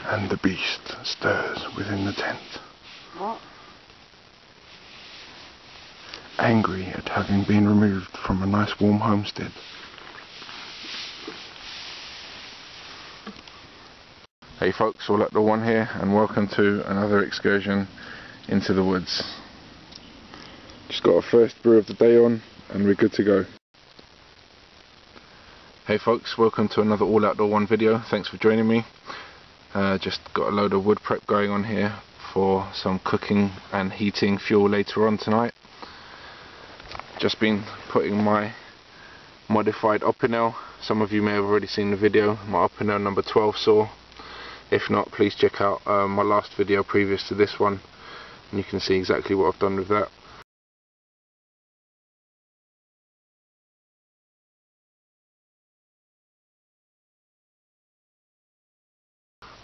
and the beast stirs within the tent. What? Angry at having been removed from a nice warm homestead. Hey folks, all at the one here, and welcome to another excursion into the woods. Just got our first brew of the day on and we're good to go. Hey folks, welcome to another All Outdoor One video. Thanks for joining me. Just got a load of wood prep going on here for some cooking and heating fuel later on tonight. Just been putting my modified Opinel, some of you may have already seen the video, my Opinel number 12 saw. If not, please check out my last video previous to this one and you can see exactly what I've done with that.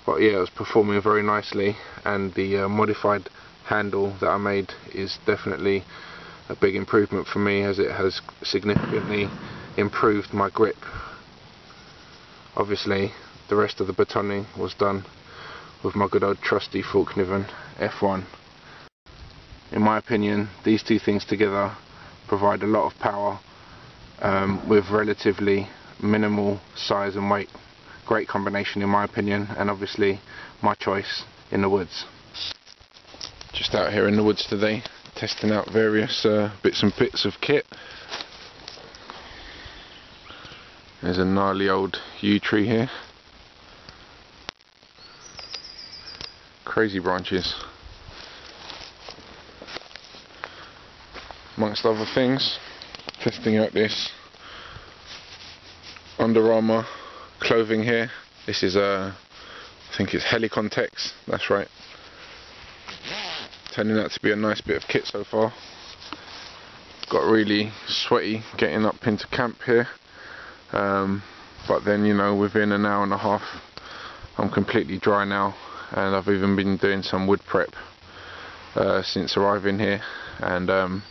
But yeah, it was performing very nicely, and the modified handle that I made is definitely a big improvement for me, as it has significantly improved my grip. Obviously the rest of the batoning was done with my good old trusty Forkniven F1. In my opinion, these two things together provide a lot of power with relatively minimal size and weight. Great combination in my opinion, and obviously my choice in the woods. Just out here in the woods today, testing out various bits and bits of kit. There's a gnarly old yew tree here. Crazy branches. Amongst other things, testing out this Under Armour clothing here. This is I think it's Helicontex, that's right. Turning out to be a nice bit of kit so far. Got really sweaty getting up into camp here, but then, you know, within an hour and a half I'm completely dry now, and I've even been doing some wood prep since arriving here, and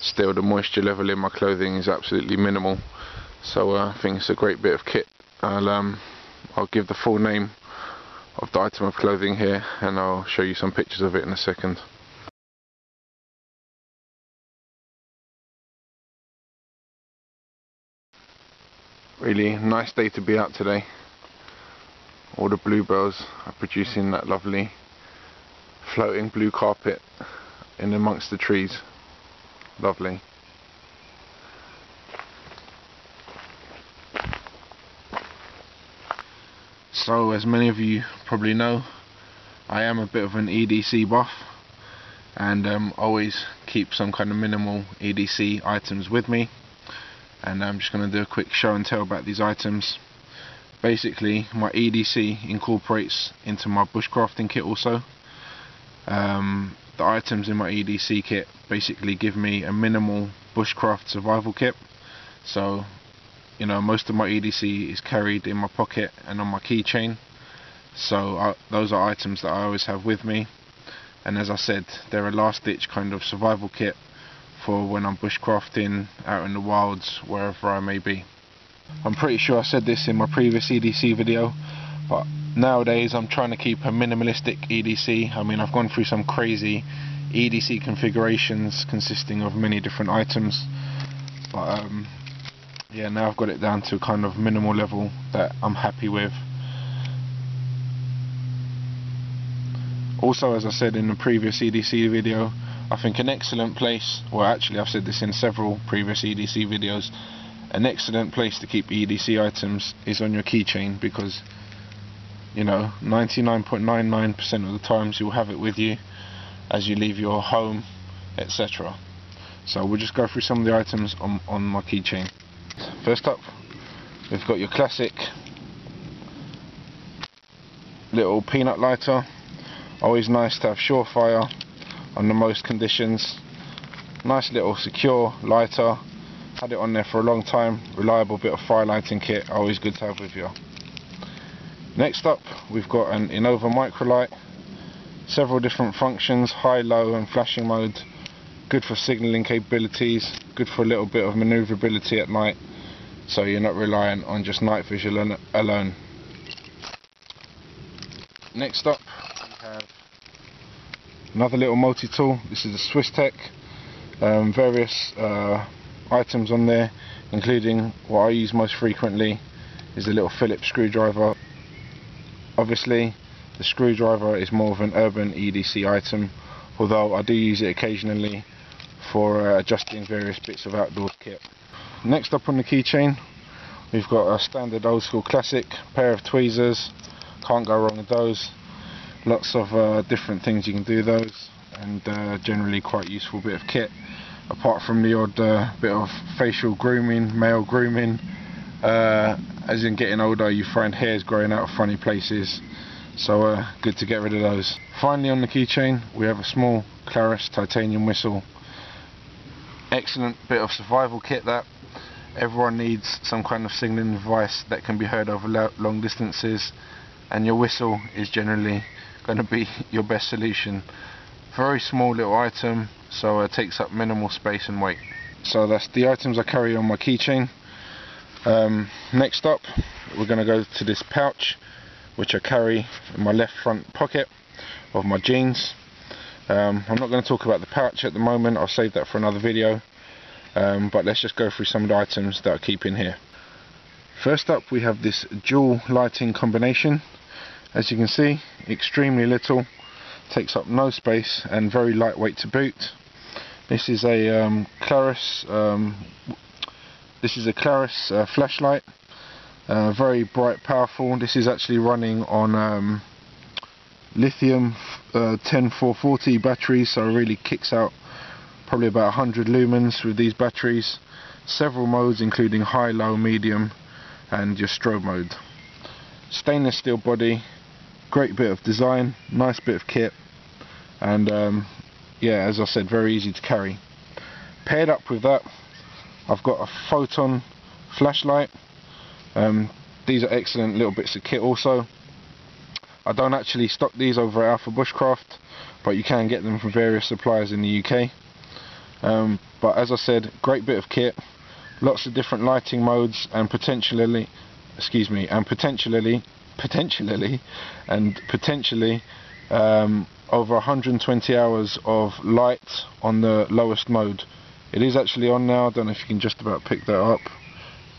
still the moisture level in my clothing is absolutely minimal. So I think it's a great bit of kit. I'll give the full name of the item of clothing here, and I'll show you some pictures of it in a second. Really nice day to be out today. All the bluebells are producing that lovely floating blue carpet in amongst the trees. Lovely. So, as many of you probably know, I am a bit of an EDC buff, and always keep some kind of minimal EDC items with me, and I'm just going to do a quick show and tell about these items. Basically, my EDC incorporates into my bushcrafting kit also. The items in my EDC kit basically give me a minimal bushcraft survival kit. So, you know, most of my EDC is carried in my pocket and on my keychain, so those are items that I always have with me, and as I said, they're a last ditch kind of survival kit for when I'm bushcrafting out in the wilds, wherever I may be. I'm pretty sure I said this in my previous EDC video, but nowadays I'm trying to keep a minimalistic EDC. I mean, I've gone through some crazy EDC configurations consisting of many different items, but yeah, now I've got it down to a kind of minimal level that I'm happy with. Also, as I said in the previous EDC video, I think an excellent place, well actually I've said this in several previous EDC videos, an excellent place to keep EDC items is on your keychain, because, you know, 99.99% of the times you'll have it with you as you leave your home, etc. So we'll just go through some of the items on my keychain. First up, we've got your classic little peanut lighter. Always nice to have surefire under most conditions. Nice little secure lighter. Had it on there for a long time. Reliable bit of fire lighting kit. Always good to have with you. Next up, we've got an Innova microlight. Several different functions: high, low, and flashing mode. Good for signalling capabilities. Good for a little bit of manoeuvrability at night, so you're not reliant on just night vision alone. Next up we have another little multi-tool. This is a Swiss Tech. Various items on there, including what I use most frequently is a little Phillips screwdriver. Obviously the screwdriver is more of an urban EDC item, although I do use it occasionally for adjusting various bits of outdoor kit. Next up on the keychain we've got a standard old school classic pair of tweezers. Can't go wrong with those. Lots of different things you can do those, and generally quite useful bit of kit, apart from the odd bit of facial grooming, male grooming. As in getting older you find hairs growing out of funny places, so good to get rid of those. Finally on the keychain we have a small Clarus titanium whistle. Excellent bit of survival kit that. Everyone needs some kind of signalling device that can be heard over long distances, and your whistle is generally going to be your best solution. Very small little item, so it takes up minimal space and weight. So that's the items I carry on my keychain. Next up we're going to go to this pouch which I carry in my left front pocket of my jeans. I'm not going to talk about the pouch at the moment, I'll save that for another video, but let's just go through some of the items that I keep in here. First up we have this dual lighting combination. As you can see, extremely little, takes up no space and very lightweight to boot. This is a Clarus flashlight, very bright, powerful. This is actually running on lithium 10440 batteries, so it really kicks out probably about 100 lumens with these batteries. Several modes including high, low, medium and your strobe mode. Stainless steel body, great bit of design, nice bit of kit, and yeah, as I said, very easy to carry. Paired up with that I've got a photon flashlight. These are excellent little bits of kit also. I don't actually stock these over at Alpha Bushcraft, but you can get them from various suppliers in the UK. But as I said, great bit of kit, lots of different lighting modes, and potentially over 120 hours of light on the lowest mode. It is actually on now, I don't know if you can just about pick that up,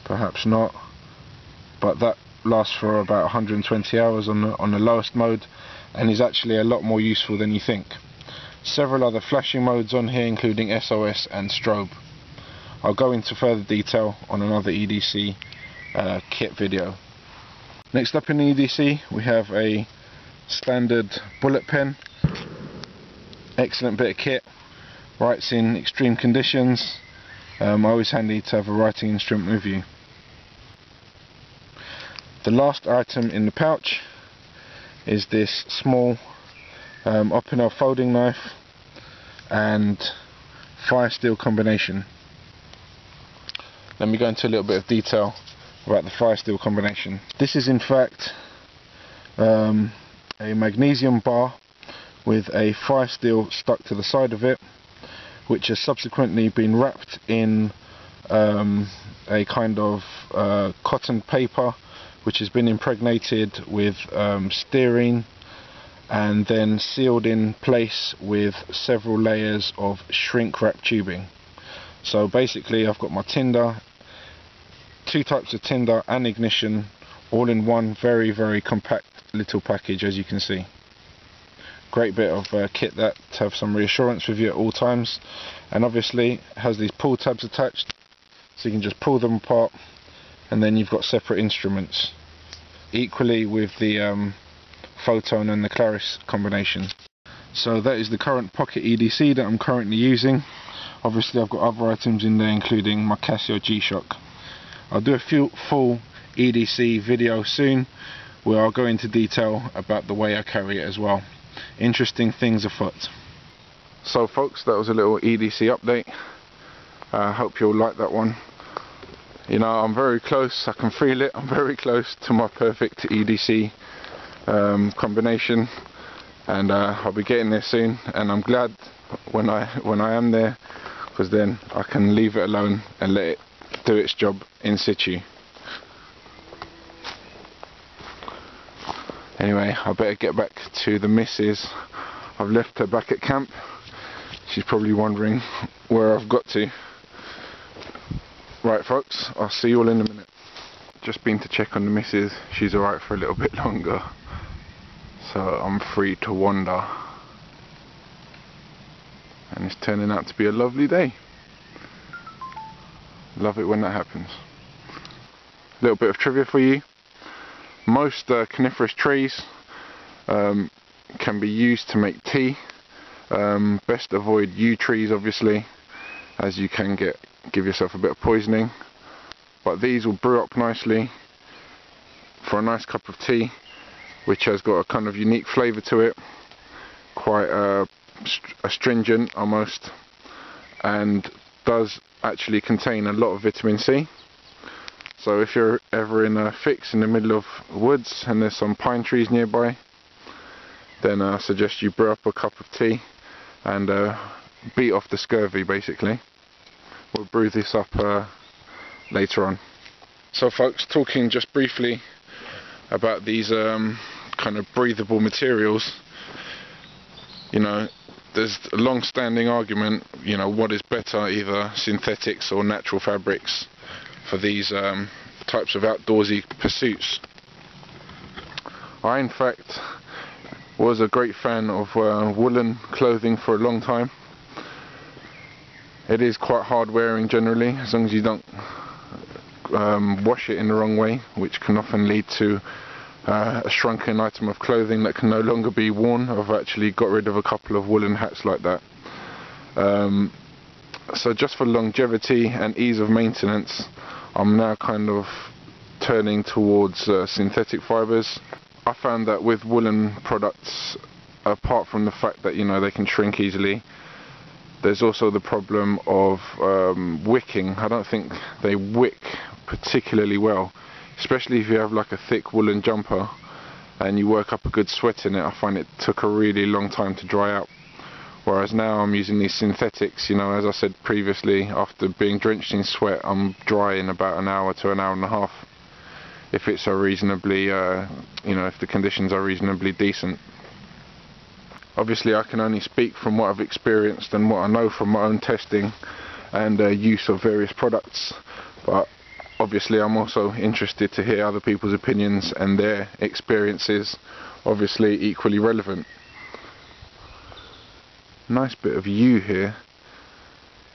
perhaps not, but that lasts for about 120 hours on the lowest mode, and is actually a lot more useful than you think. Several other flashing modes on here including SOS and strobe. I'll go into further detail on another EDC kit video. Next up in the EDC we have a standard bullet pen. Excellent bit of kit, writes in extreme conditions. Always handy to have a writing instrument with you. The last item in the pouch is this small Opinel folding knife and fire steel combination. Let me go into a little bit of detail about the fire steel combination. This is in fact a magnesium bar with a fire steel stuck to the side of it, which has subsequently been wrapped in a kind of cotton paper which has been impregnated with stearine and then sealed in place with several layers of shrink wrap tubing. So basically I've got my tinder, two types of tinder and ignition all in one very compact little package, as you can see. Great bit of kit that to have some reassurance with you at all times, and obviously it has these pull tabs attached so you can just pull them apart, and then you've got separate instruments. Equally with the photon and the Clarus combination. So that is the current pocket EDC that I'm currently using. Obviously I've got other items in there including my Casio G-Shock. I'll do a full EDC video soon where I'll go into detail about the way I carry it as well. Interesting things afoot. So folks, that was a little EDC update. I hope you'll like that one. You know, I'm very close, I can feel it, I'm very close to my perfect EDC combination, and I'll be getting there soon, and I'm glad when I am there, because then I can leave it alone and let it do its job in situ. Anyway, I better get back to the missus. I've left her back at camp. She's probably wondering where I've got to. Right folks, I'll see you all in a minute. Just been to check on the missus. She's alright for a little bit longer, so I'm free to wander. And it's turning out to be a lovely day. Love it when that happens. A little bit of trivia for you. Most coniferous trees can be used to make tea. Best avoid yew trees obviously, as you can give yourself a bit of poisoning. But these will brew up nicely for a nice cup of tea, which has got a kind of unique flavour to it, quite astringent almost, and does actually contain a lot of vitamin C. So if you're ever in a fix in the middle of woods and there's some pine trees nearby, then I suggest you brew up a cup of tea and beat off the scurvy basically. We'll brew this up later on. So folks, talking just briefly about these kind of breathable materials, you know, there's a long-standing argument, you know, what is better, either synthetics or natural fabrics for these types of outdoorsy pursuits. I in fact was a great fan of woolen clothing for a long time. It is quite hard wearing generally, as long as you don't wash it in the wrong way, which can often lead to a shrunken item of clothing that can no longer be worn. I've actually got rid of a couple of woolen hats like that. So just for longevity and ease of maintenance, I'm now kind of turning towards synthetic fibres. I found that with woolen products, apart from the fact that, you know, they can shrink easily, there's also the problem of wicking. I don't think they wick particularly well, especially if you have like a thick woolen jumper and you work up a good sweat in it. I find it took a really long time to dry out. Whereas now I'm using these synthetics, you know, as I said previously, after being drenched in sweat, I'm dry in about an hour to an hour and a half, if it's a reasonably, you know, if the conditions are reasonably decent. Obviously I can only speak from what I've experienced and what I know from my own testing and use of various products, but obviously I'm also interested to hear other people's opinions and their experiences, obviously equally relevant. Nice bit of yew here,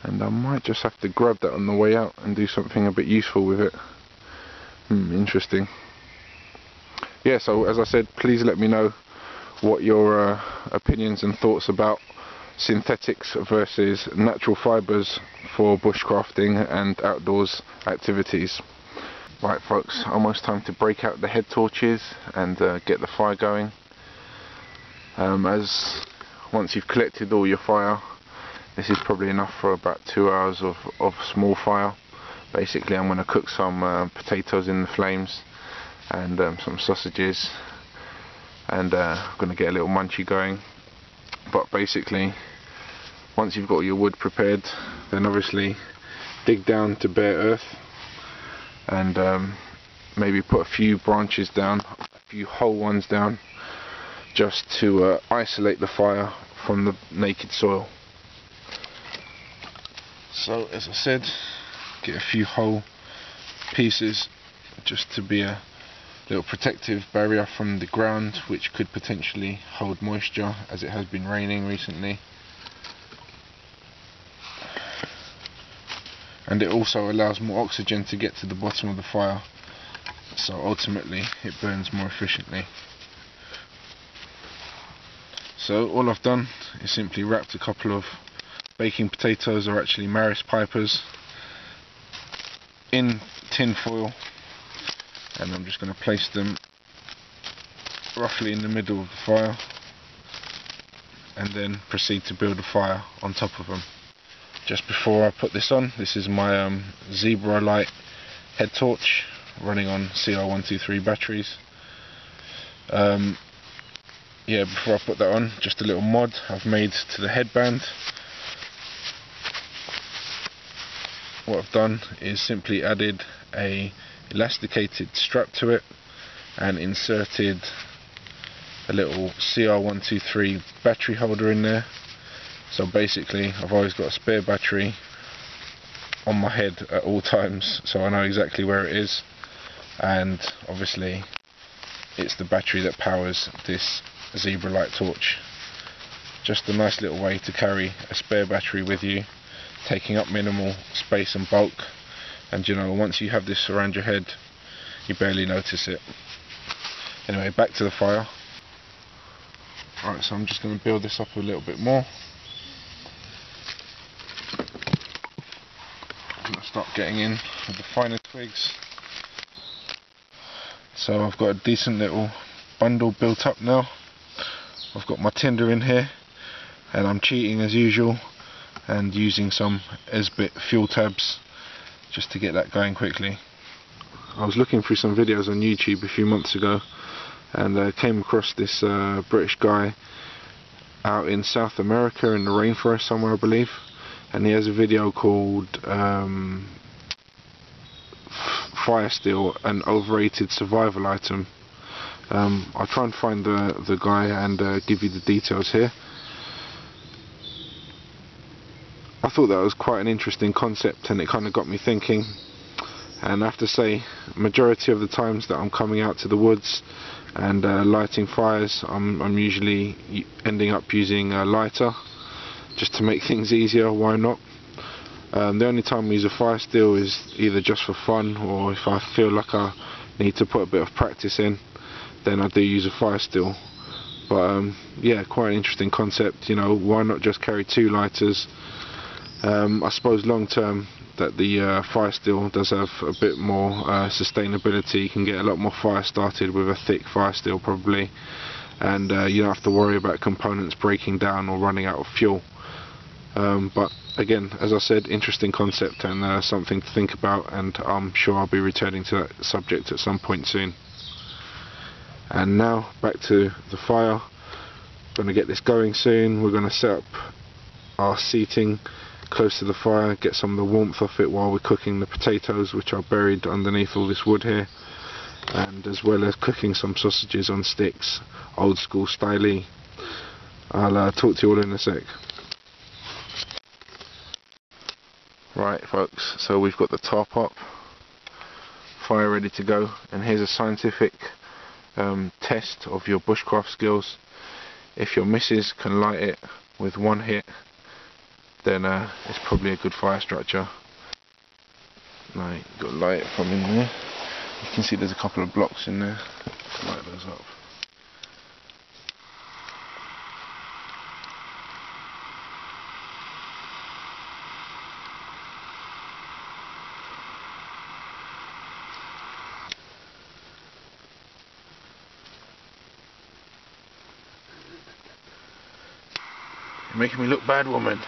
and I might just have to grab that on the way out and do something a bit useful with it. Interesting. Yeah, so as I said, please let me know what your opinions and thoughts about synthetics versus natural fibres for bushcrafting and outdoors activities. Right folks, almost time to break out the head torches and get the fire going. As once you've collected all your fire, this is probably enough for about 2 hours of small fire. Basically I'm going to cook some potatoes in the flames and some sausages, and I'm going to get a little munchie going. But basically, once you've got your wood prepared, then obviously dig down to bare earth and maybe put a few branches down, a few whole ones down, just to isolate the fire from the naked soil. So as I said, get a few whole pieces just to be a little protective barrier from the ground, which could potentially hold moisture as it has been raining recently. And it also allows more oxygen to get to the bottom of the fire, so ultimately it burns more efficiently. So all I've done is simply wrapped a couple of baking potatoes, or actually Maris pipers, in tin foil, and I'm just going to place them roughly in the middle of the fire and then proceed to build a fire on top of them. Just before I put this on, this is my Zebra Light head torch running on CR123 batteries. Yeah, before I put that on, just a little mod I've made to the headband. What I've done is simply added a elasticated strap to it and inserted a little CR123 battery holder in there. So basically I've always got a spare battery on my head at all times, so I know exactly where it is, and obviously it's the battery that powers this zebra light torch. Just a nice little way to carry a spare battery with you, taking up minimal space and bulk, and you know, once you have this around your head you barely notice it. Anyway, back to the fire. Alright, so I'm just going to build this up a little bit more. I'm going to start getting in with the finer twigs. So I've got a decent little bundle built up now. I've got my tinder in here, and I'm cheating as usual and using some Esbit fuel tabs just to get that going quickly. I was looking through some videos on YouTube a few months ago, and came across this British guy out in South America in the rainforest somewhere, I believe, and he has a video called Fire Steel, an overrated survival item. I'll try and find the guy and give you the details here. I thought that was quite an interesting concept, and it kind of got me thinking. And I have to say, majority of the times that I'm coming out to the woods and lighting fires, I'm usually ending up using a lighter just to make things easier. Why not? The only time I use a fire steel is either just for fun, or if I feel like I need to put a bit of practice in, then I do use a fire steel. But yeah, quite an interesting concept. You know, why not just carry two lighters? I suppose long term that the fire steel does have a bit more sustainability. You can get a lot more fire started with a thick fire steel probably, and you don't have to worry about components breaking down or running out of fuel. But again, as I said, interesting concept and something to think about, and I'm sure I'll be returning to that subject at some point soon. And now back to the fire. Going to get this going soon. We're going to set up our seating close to the fire, get some of the warmth off it while we're cooking the potatoes, which are buried underneath all this wood here, and as well as cooking some sausages on sticks, old school style. I'll talk to you all in a sec. Right folks, so we've got the tarp up, fire ready to go, and here's a scientific test of your bushcraft skills. If your missus can light it with one hit, then it's probably a good fire structure. Now you've got to light it from in there. You can see there's a couple of blocks in there. Light those up. You're making me look bad, woman.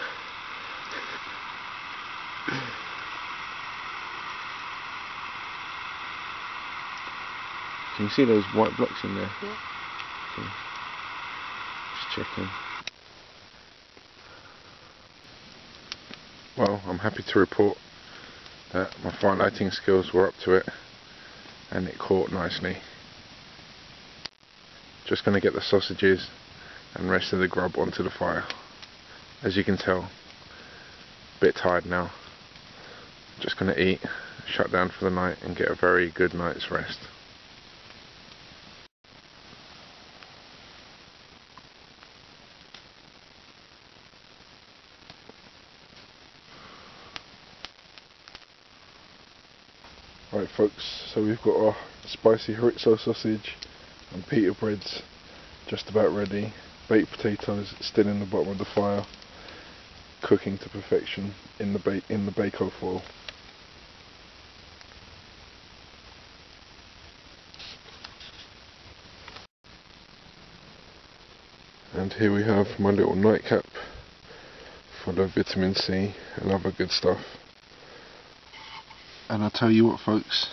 Can you see those white blocks in there? Yeah. Okay. Just checking. Well, I'm happy to report that my fire lighting skills were up to it, and it caught nicely. Just going to get the sausages and rest of the grub onto the fire. As you can tell, a bit tired now. Just going to eat, shut down for the night, and get a very good night's rest. Right folks, so we've got our spicy chorizo sausage and pita breads just about ready. Baked potatoes still in the bottom of the fire, cooking to perfection in the bake-off foil. And here we have my little nightcap full of vitamin C and other good stuff. And I'll tell you what folks,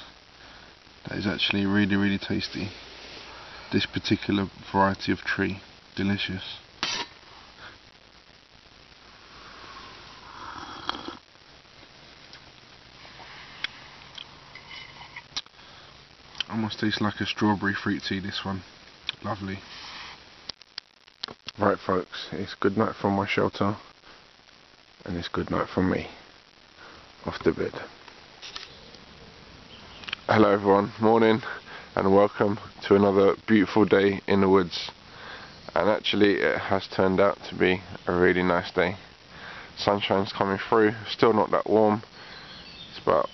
that is actually really tasty. This particular variety of tree, delicious. Almost tastes like a strawberry fruit tea, this one. Lovely. Right folks, it's good night from my shelter, and it's good night from me. Off to bed. Hello everyone, morning, and welcome to another beautiful day in the woods. And actually it has turned out to be a really nice day. Sunshine's coming through, still not that warm. It's about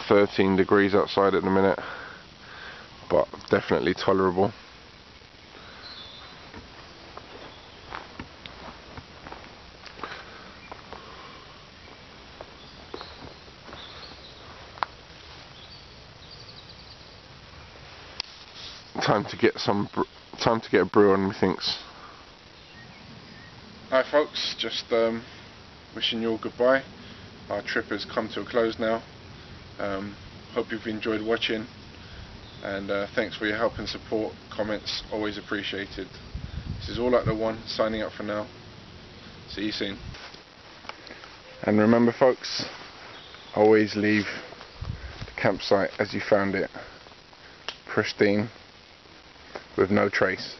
13 degrees outside at the minute, but definitely tolerable. Time to get a brew on, methinks. Hi folks, just wishing you all goodbye. Our trip has come to a close now. Hope you've enjoyed watching, and thanks for your help and support. Comments always appreciated. This is All Out the One signing up for now. See you soon. And remember folks, always leave the campsite as you found it, pristine, with no trace.